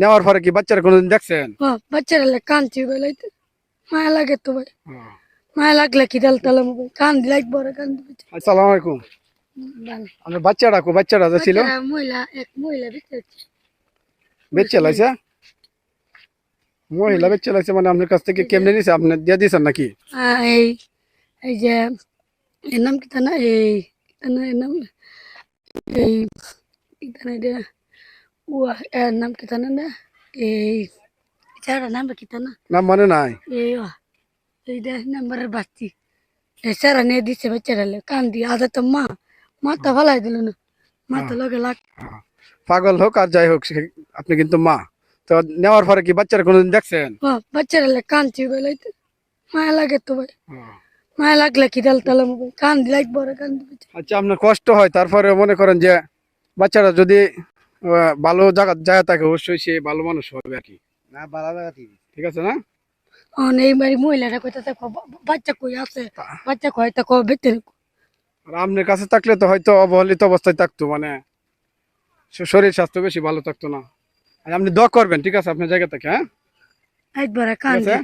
নেওয়ার পরে কি বাচ্চারা কোনোদিন দেখছেন? বাচ্চারা কাঁদছি বেলাইতে মায়া লাগে তো ভাই, মায়া লাগলে কি ডাল তালাম ভাই, কান্দি লাগবো ওরা কান্দি। আসসালামু আলাইকুম। আমার বাচ্চাটা কো, বাচ্চাটা যে ছিল মহিলা এক মহিলা বেচে লাইছে, মহিলা বেচে লাইছে মানে আপনার কাছ থেকে কেমনে নিছে, আপনি দিয়ে দিয়েছেন নাকি? এই এই যে এর নাম কি তা না, এই এর নাম এই এর নাম কি তা না, এই চারা নাম কি তা না, নাম মানে নাই। এই নাম্বারের বাচ্চি সারা নিয়ে দিচ্ছে বাচ্চারা কান্দি আদা তো মাথা ফালাই দিল না, মাথা লগে লাগ। পাগল হোক আর যাই হোক আপনি কিন্তু মা। তো নেওয়ার পরে কি বাচ্চারা কোনোদিন দেখছেন? বাচ্চারা কাঁদছি বেলাইতে মায়া লাগে তো ভাই, মায়া লাগলে কি ডাল তালাম ভাই, কান্দি লাগবো ওরা কান্দি। আচ্ছা, আপনার কষ্ট হয়, তারপরে মনে করেন যে বাচ্চারা যদি ভালো জায়গা যায় থাকে অবশ্যই সে ভালো মানুষ হবে আর কি। না ভালো জায়গা ঠিক আছে না? এই বাড়ি মহিলাটা কইতে বাচ্চা কই আছে, বাচ্চা কয় তা কবে বেতে। আর আপনার কাছে থাকলে তো হয়তো অবহেলিত অবস্থায় থাকতো, মানে শরীর স্বাস্থ্য বেশি ভালো থাকতো না। আর আপনি দোয়া করবেন, ঠিক আছে, আপনার জায়গা থেকে। হ্যাঁ, একবার কান্দি।